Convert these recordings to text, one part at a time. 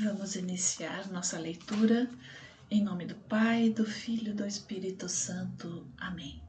Vamos iniciar nossa leitura em nome do Pai, do Filho e do Espírito Santo. Amém.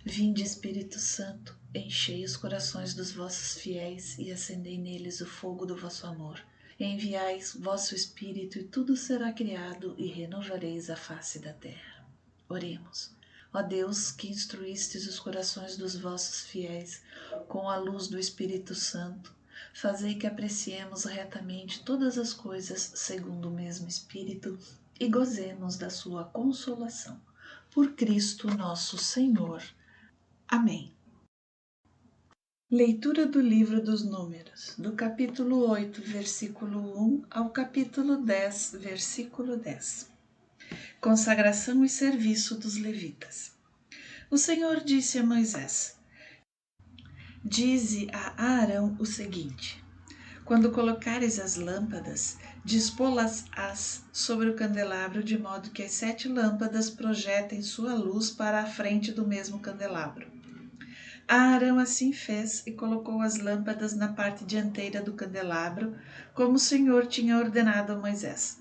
Vinde, Espírito Santo, enchei os corações dos vossos fiéis e acendei neles o fogo do vosso amor. Enviai vosso Espírito e tudo será criado e renovareis a face da terra. Oremos. Ó Deus, que instruístes os corações dos vossos fiéis com a luz do Espírito Santo, fazei que apreciemos retamente todas as coisas segundo o mesmo Espírito e gozemos da sua consolação. Por Cristo nosso Senhor. Amém. Leitura do livro dos Números, do capítulo 8, versículo 1 ao capítulo 10, versículo 10. Consagração e serviço dos levitas. O Senhor disse a Moisés: Dize a Arão o seguinte: quando colocares as lâmpadas, dispô-las-ás sobre o candelabro, de modo que as 7 lâmpadas projetem sua luz para a frente do mesmo candelabro. Arão assim fez e colocou as lâmpadas na parte dianteira do candelabro, como o Senhor tinha ordenado a Moisés.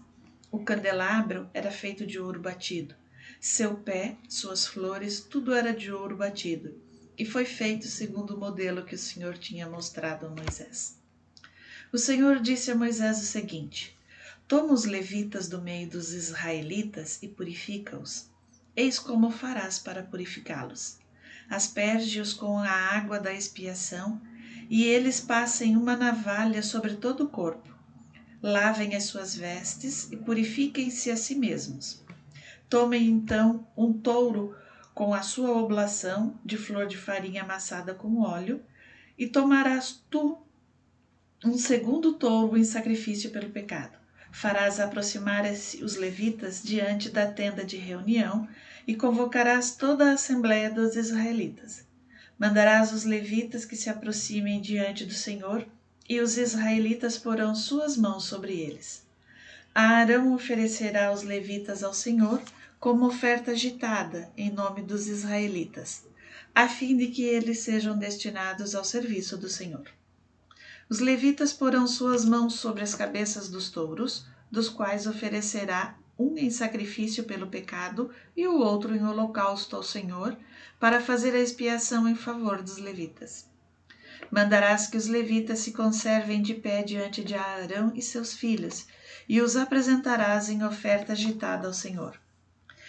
O candelabro era feito de ouro batido. Seu pé, suas flores, tudo era de ouro batido, e foi feito segundo o modelo que o Senhor tinha mostrado a Moisés. O Senhor disse a Moisés o seguinte: toma os levitas do meio dos israelitas e purifica-os. Eis como farás para purificá-los. Asperge-os com a água da expiação, e eles passem uma navalha sobre todo o corpo. Lavem as suas vestes e purifiquem-se a si mesmos. Tomem então um touro com a sua oblação de flor de farinha amassada com óleo, e tomarás tu um segundo touro em sacrifício pelo pecado. Farás aproximar-se os levitas diante da tenda de reunião e convocarás toda a assembleia dos israelitas. Mandarás os levitas que se aproximem diante do Senhor, e os israelitas porão suas mãos sobre eles. Arão oferecerá os levitas ao Senhor como oferta agitada em nome dos israelitas, a fim de que eles sejam destinados ao serviço do Senhor. Os levitas porão suas mãos sobre as cabeças dos touros, dos quais oferecerá um em sacrifício pelo pecado e o outro em holocausto ao Senhor, para fazer a expiação em favor dos levitas. Mandarás que os levitas se conservem de pé diante de Arão e seus filhos, e os apresentarás em oferta agitada ao Senhor.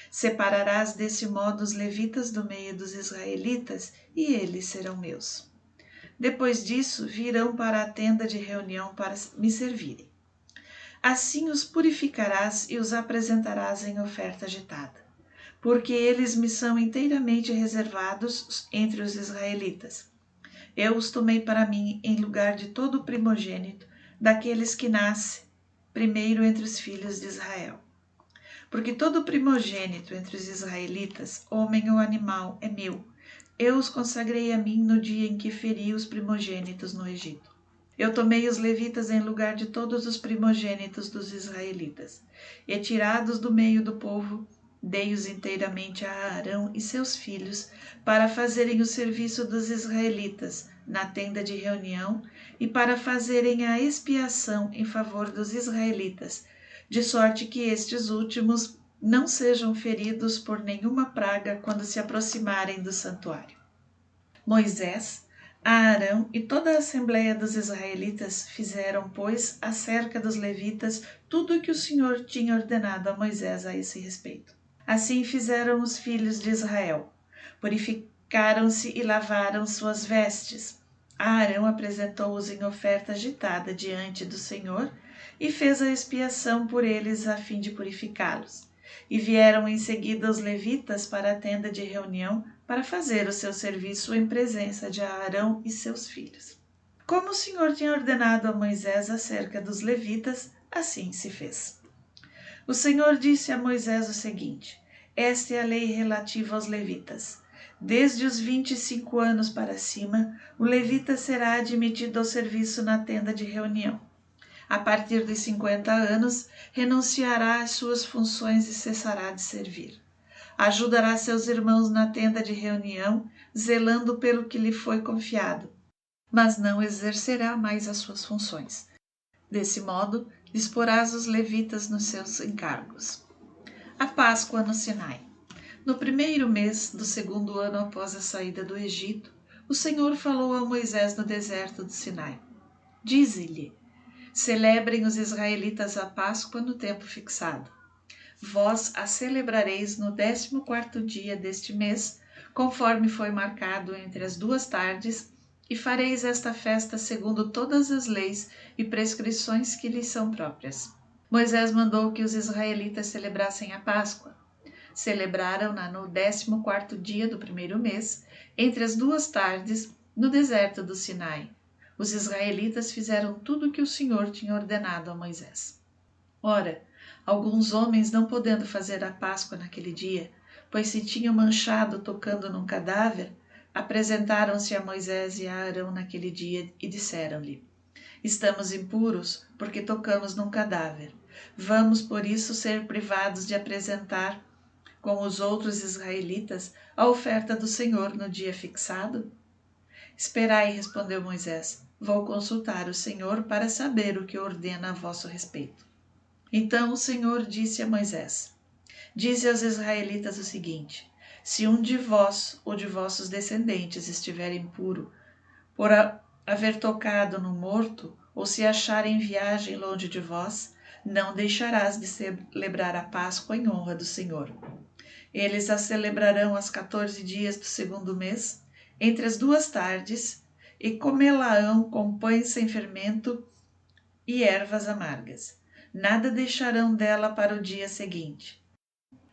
Separarás desse modo os levitas do meio dos israelitas, e eles serão meus. Depois disso, virão para a tenda de reunião para me servirem. Assim os purificarás e os apresentarás em oferta agitada, porque eles me são inteiramente reservados entre os israelitas. Eu os tomei para mim em lugar de todo o primogênito daqueles que nasce primeiro entre os filhos de Israel. Porque todo primogênito entre os israelitas, homem ou animal, é meu. Eu os consagrei a mim no dia em que feri os primogênitos no Egito. Eu tomei os levitas em lugar de todos os primogênitos dos israelitas, e tirados do meio do povo, dei-os inteiramente a Arão e seus filhos, para fazerem o serviço dos israelitas na tenda de reunião e para fazerem a expiação em favor dos israelitas, de sorte que estes últimos não sejam feridos por nenhuma praga quando se aproximarem do santuário. Moisés, Arão e toda a assembleia dos israelitas fizeram, pois, acerca dos levitas tudo o que o Senhor tinha ordenado a Moisés a esse respeito. Assim fizeram os filhos de Israel. Purificaram-se e lavaram suas vestes. Arão apresentou-os em oferta agitada diante do Senhor e fez a expiação por eles a fim de purificá-los. E vieram em seguida os levitas para a tenda de reunião para fazer o seu serviço em presença de Arão e seus filhos. Como o Senhor tinha ordenado a Moisés acerca dos levitas, assim se fez. O Senhor disse a Moisés o seguinte: esta é a lei relativa aos levitas. Desde os 25 anos para cima, o levita será admitido ao serviço na tenda de reunião. A partir dos 50 anos, renunciará às suas funções e cessará de servir. Ajudará seus irmãos na tenda de reunião, zelando pelo que lhe foi confiado, mas não exercerá mais as suas funções. Desse modo, Disporás os levitas nos seus encargos. A Páscoa no Sinai. No primeiro mês do segundo ano após a saída do Egito, o Senhor falou a Moisés no deserto do Sinai. Dize-lhe: celebrem os israelitas a Páscoa no tempo fixado. Vós a celebrareis no 14º dia deste mês, conforme foi marcado entre as 2 tardes, e fareis esta festa segundo todas as leis e prescrições que lhes são próprias. Moisés mandou que os israelitas celebrassem a Páscoa. Celebraram-na no 14º dia do primeiro mês, entre as 2 tardes, no deserto do Sinai. Os israelitas fizeram tudo o que o Senhor tinha ordenado a Moisés. Ora, alguns homens, não podendo fazer a Páscoa naquele dia, pois se tinham manchado tocando num cadáver, apresentaram-se a Moisés e a Arão naquele dia e disseram-lhe: estamos impuros porque tocamos num cadáver. Vamos, por isso, ser privados de apresentar com os outros israelitas a oferta do Senhor no dia fixado? Esperai, respondeu Moisés, vou consultar o Senhor para saber o que ordena a vosso respeito. Então o Senhor disse a Moisés: dize aos israelitas o seguinte: se um de vós ou de vossos descendentes estiver impuro por haver tocado no morto, ou se achar em viagem longe de vós, não deixarás de celebrar a Páscoa em honra do Senhor. Eles a celebrarão aos 14 dias do segundo mês, entre as 2 tardes, e comê-la-ão com pães sem fermento e ervas amargas. Nada deixarão dela para o dia seguinte.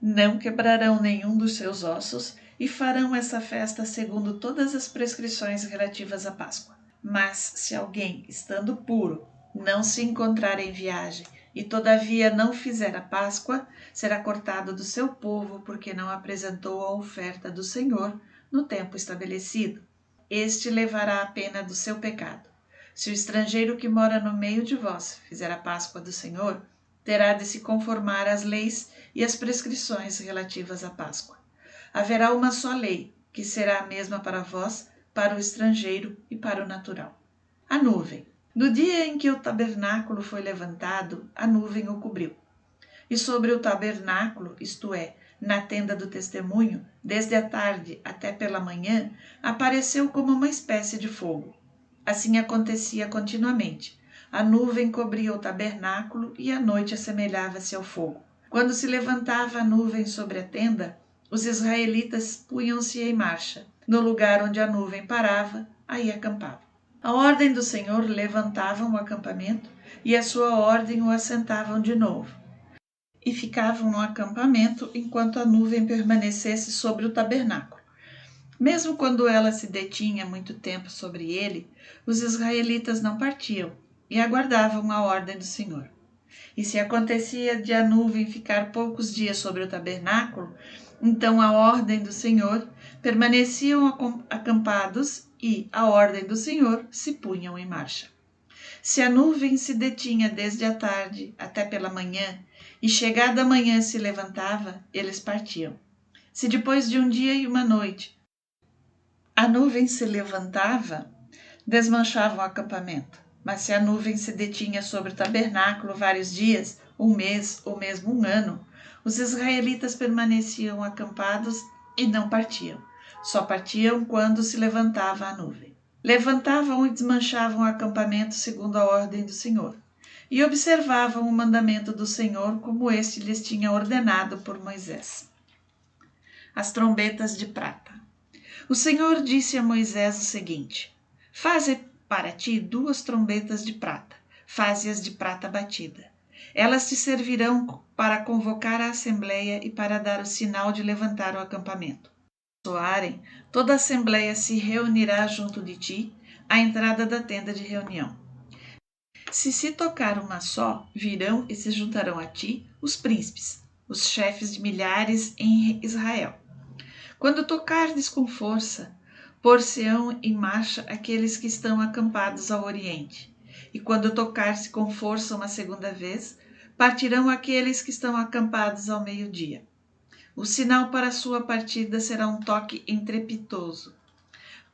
Não quebrarão nenhum dos seus ossos e farão essa festa segundo todas as prescrições relativas à Páscoa. Mas se alguém, estando puro, não se encontrar em viagem e todavia não fizer a Páscoa, será cortado do seu povo porque não apresentou a oferta do Senhor no tempo estabelecido. Este levará a pena do seu pecado. Se o estrangeiro que mora no meio de vós fizer a Páscoa do Senhor, terá de se conformar às leis e às prescrições relativas à Páscoa. Haverá uma só lei, que será a mesma para vós, para o estrangeiro e para o natural. A nuvem. No dia em que o tabernáculo foi levantado, a nuvem o cobriu. E sobre o tabernáculo, isto é, na tenda do testemunho, desde a tarde até pela manhã, apareceu como uma espécie de fogo. Assim acontecia continuamente. A nuvem cobria o tabernáculo e a noite assemelhava-se ao fogo. Quando se levantava a nuvem sobre a tenda, os israelitas punham-se em marcha. No lugar onde a nuvem parava, aí acampavam. A ordem do Senhor levantavam o acampamento e a sua ordem o assentavam de novo. E ficavam no acampamento enquanto a nuvem permanecesse sobre o tabernáculo. Mesmo quando ela se detinha muito tempo sobre ele, os israelitas não partiam e aguardavam a ordem do Senhor. E se acontecia de a nuvem ficar poucos dias sobre o tabernáculo, então a ordem do Senhor permaneciam acampados e a ordem do Senhor se punham em marcha. Se a nuvem se detinha desde a tarde até pela manhã, e chegada a manhã se levantava, eles partiam. Se depois de um dia e uma noite a nuvem se levantava, desmanchavam o acampamento. Mas se a nuvem se detinha sobre o tabernáculo vários dias, um mês ou mesmo um ano, os israelitas permaneciam acampados e não partiam. Só partiam quando se levantava a nuvem. Levantavam e desmanchavam o acampamento segundo a ordem do Senhor, e observavam o mandamento do Senhor como este lhes tinha ordenado por Moisés. As trombetas de prata. O Senhor disse a Moisés o seguinte: faze para ti 2 trombetas de prata, faze-as de prata batida. Elas te servirão para convocar a assembleia e para dar o sinal de levantar o acampamento. Soarem, toda a assembleia se reunirá junto de ti, à entrada da tenda de reunião. Se tocar uma só, virão e se juntarão a ti os príncipes, os chefes de milhares em Israel. Quando tocardes com força, pôr-se-ão em marcha aqueles que estão acampados ao oriente. E quando tocar-se com força uma segunda vez, partirão aqueles que estão acampados ao meio-dia. O sinal para a sua partida será um toque estrepitoso.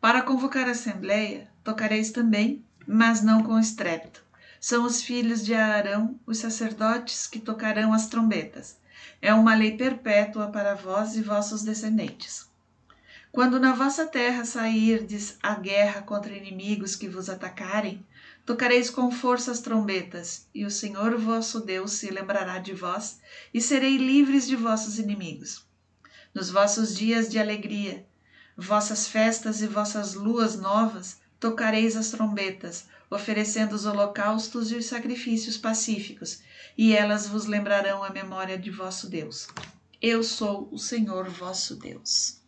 Para convocar a assembleia, tocareis também, mas não com estrépito. São os filhos de Arão, os sacerdotes, que tocarão as trombetas. É uma lei perpétua para vós e vossos descendentes. Quando na vossa terra sairdes à guerra contra inimigos que vos atacarem, tocareis com força as trombetas, e o Senhor vosso Deus se lembrará de vós, e sereis livres de vossos inimigos. Nos vossos dias de alegria, vossas festas e vossas luas novas, tocareis as trombetas, oferecendo os holocaustos e os sacrifícios pacíficos, e elas vos lembrarão a memória de vosso Deus. Eu sou o Senhor vosso Deus.